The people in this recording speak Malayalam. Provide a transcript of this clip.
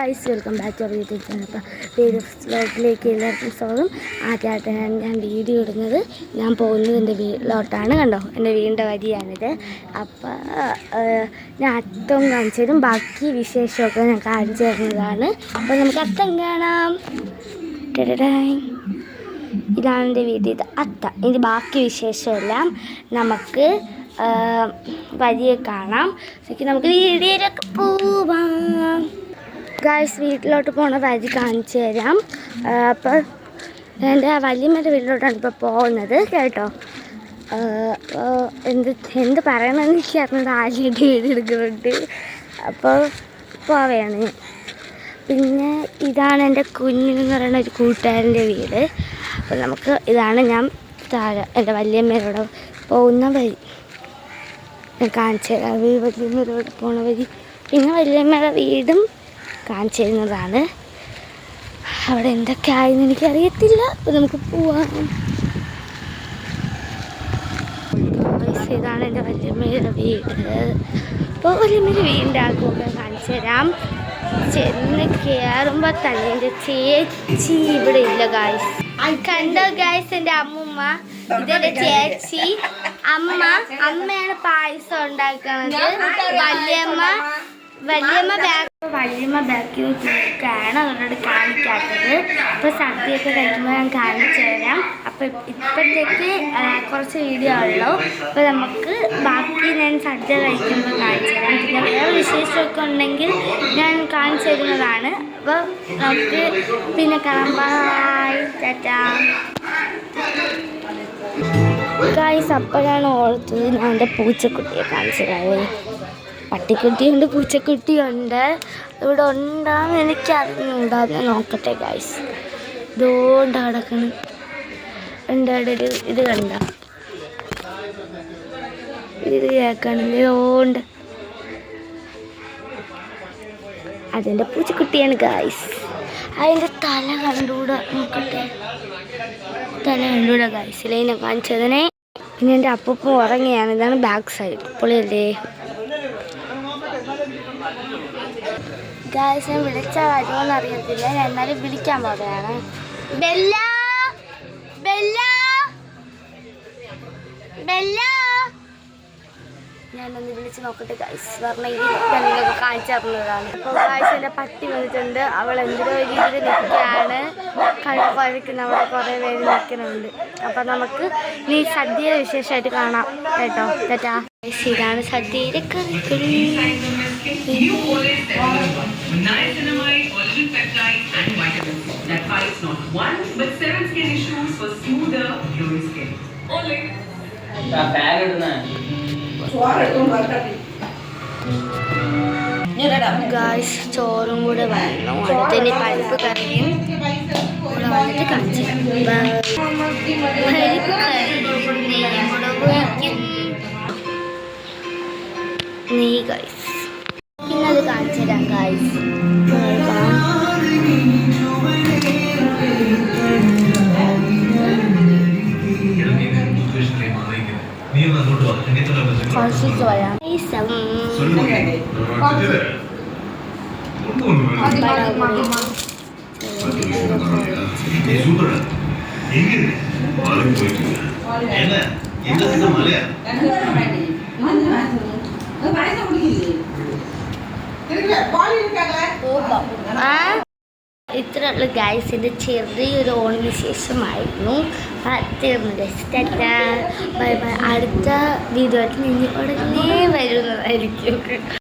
Guys welcome back to our YouTube channel. അപ്പോൾ വ്ലോഗിലേക്ക് എല്ലാവർക്കും സ്വാഗതം. ആദ്യമായിട്ടാണ് ഞാൻ വീഡിയോ ഇടുന്നത്. ഞാൻ പോകുന്നത് എൻ്റെ വീട്ടിലോട്ടാണ്. കണ്ടോ, എൻ്റെ വീടിൻ്റെ വരിയാണിത്. അപ്പോൾ ഞാൻ അത്തം കാണിച്ചു തരും, ബാക്കി വിശേഷമൊക്കെ ഞാൻ കാണിച്ചു തരുന്നതാണ്. അപ്പോൾ നമുക്ക് അത്തം കാണാം. ഇതാണ് എൻ്റെ വീട്ടിൽ, ഇത് അത്തം. ഇതിൻ്റെ ബാക്കി വിശേഷമെല്ലാം നമുക്ക് വഴിയെ കാണാം. നമുക്ക് വീഡിയോയിലൊക്കെ പോവാം. ഗായ്സ്, വീട്ടിലോട്ട് പോണ വഴി കാണിച്ചു തരാം. അപ്പോൾ എൻ്റെ വല്യമ്മയുടെ വീട്ടിലോട്ടാണ് ഇപ്പോൾ പോകുന്നത് കേട്ടോ. എന്ത് പറയണമെന്ന് എനിക്ക് അറിഞ്ഞത് ആദ്യമായിട്ട് വീടെടുക്കുന്നുണ്ട്. അപ്പോൾ പോവുകയാണ്. പിന്നെ ഇതാണ് എൻ്റെ കുഞ്ഞെന്ന് പറയുന്ന ഒരു കൂട്ടുകാരൻ്റെ വീട്. അപ്പോൾ നമുക്ക് ഇതാണ് ഞാൻ താഴെ എൻ്റെ വല്യമ്മയോടെ പോകുന്ന വഴി ഞാൻ കാണിച്ചു തരാം. വല്യമ്മയോട് പോണ വഴി, പിന്നെ വല്യമ്മയുടെ വീടും കാണിച്ചു തരുന്നതാണ്. അവിടെ എന്തൊക്കെയായെന്ന് എനിക്കറിയത്തില്ല. അപ്പോൾ നമുക്ക് പോവാം. ഇതാണ് എൻ്റെ വല്യമ്മയുടെ വീട്. അപ്പോൾ വല്യമ്മയുടെ വീടിൻ്റെ ആൾക്കൊക്കെ കാണിച്ചു തരാം. ചെന്ന് കയറുമ്പോൾ തന്നെ എൻ്റെ ചേച്ചി ഇവിടെ ഇല്ല ഗായ്സ്. കണ്ടോ ഗായ്സ്, എൻ്റെ അമ്മൂമ്മ, ഇതെൻ്റെ ചേച്ചി. അമ്മയാണ് പായസം ഉണ്ടാക്കുന്നത്. വല്യമ്മ ബാക്കിൽ നിൽക്കുകയാണ്, അവരോട് കാണിക്കാത്തത്. അപ്പോൾ സദ്യയൊക്കെ കഴിക്കുമ്പോൾ ഞാൻ കാണിച്ചു തരാം. അപ്പോൾ ഇപ്പോഴത്തേക്ക് കുറച്ച് വീഡിയോ ഉള്ളൂ. അപ്പോൾ നമുക്ക് ബാക്കി ഞാൻ സദ്യ കഴിക്കുമ്പോൾ കാണിച്ചു തരാം. പിന്നെ വേറെ വിശേഷമൊക്കെ ഉണ്ടെങ്കിൽ ഞാൻ കാണിച്ചു തരുന്നതാണ്. അപ്പോൾ നമുക്ക് പിന്നെ കാണാം. ബൈ, ടാറ്റാ. ഗായ്സ്, അപ്പോഴാണ് ഓർത്തത് ഞാൻ എൻ്റെ പൂച്ചക്കുട്ടിയെ കാണിച്ചു തരാവേ. പട്ടിക്കുട്ടിയുണ്ട്, പൂച്ചക്കുട്ടിയുണ്ട്. ഇവിടെ ഉണ്ടാകുന്ന എനിക്കറിഞ്ഞുണ്ടാകുന്ന നോക്കട്ടെ ഗായ്സ്. ഇതുകൊണ്ട് കിടക്കണം. എൻ്റെ ഒരു ഇത് കണ്ട, ഇത് കേൾക്കണില്ല. ഇതുകൊണ്ട് അതിൻ്റെ പൂച്ചക്കുട്ടിയാണ് ഗായ്സ്. അതിൻ്റെ തല കണ്ടുകൂടെ, നോക്കട്ടെ, തല കണ്ടുകൂടെ ഗായ്സ്. ഇതിനെ കാണിച്ചതിനെ. പിന്നെ എൻ്റെ അപ്പൂപ്പ ഉറങ്ങിയാണ്. ഇതാണ് ബാക്ക് സൈഡ്. പൊളിയല്ലേ ഗായ്സ്? ഞാൻ വിളിച്ചാൽ വരുമോയെന്ന് അറിയത്തില്ല. ഞാൻ എന്നാലും വിളിക്കാൻ പോവുകയാണ്. Bella, Bella, Bella. ഞാനൊന്ന് വിളിച്ച് നോക്കട്ടെ ഗായ്സ്. പറഞ്ഞെങ്കിൽ ഞാൻ നിങ്ങൾക്ക് കാണിച്ചു തരുന്നതാണ്. അപ്പോൾ ഗായ്സ്, എൻ്റെ പട്ടി വന്നിട്ടുണ്ട്. അവൾ എന്തൊരു രീതിയിൽ നിൽക്കുകയാണ്, കുഴക്കുന്ന. അവിടെ കുറേ പേര് നിൽക്കുന്നുണ്ട്. അപ്പോൾ നമുക്ക് നീ സദ്യയുടെ വിശേഷമായിട്ട് കാണാം കേട്ടോ. ടാറ്റാ. ഇതാണ് സദ്യയുടെ കറികൾ. ഗായ്സ്, ചോറും കൂടെ വന്നു. അടുത്തന്നെ പരിപ്പ് കറിയും കൂടെ വന്നിട്ട് കാണിച്ചു. പരിപ്പ് കറി നെയ്യ് ഗായ്സ്. പിന്നെ അത് കാണിച്ചു തരാം ഗായ്സ്. കുറച്ച് വരാം. ഇത്രയുള്ള ഗായ്സിൻ്റെ ചെറിയൊരു ഓണിന് ശേഷമായിരുന്നു. Bye bye. അടുത്ത വീഡിയോ ആയിട്ട് ഇനി ഉടനെ വരുന്നതായിരിക്കും.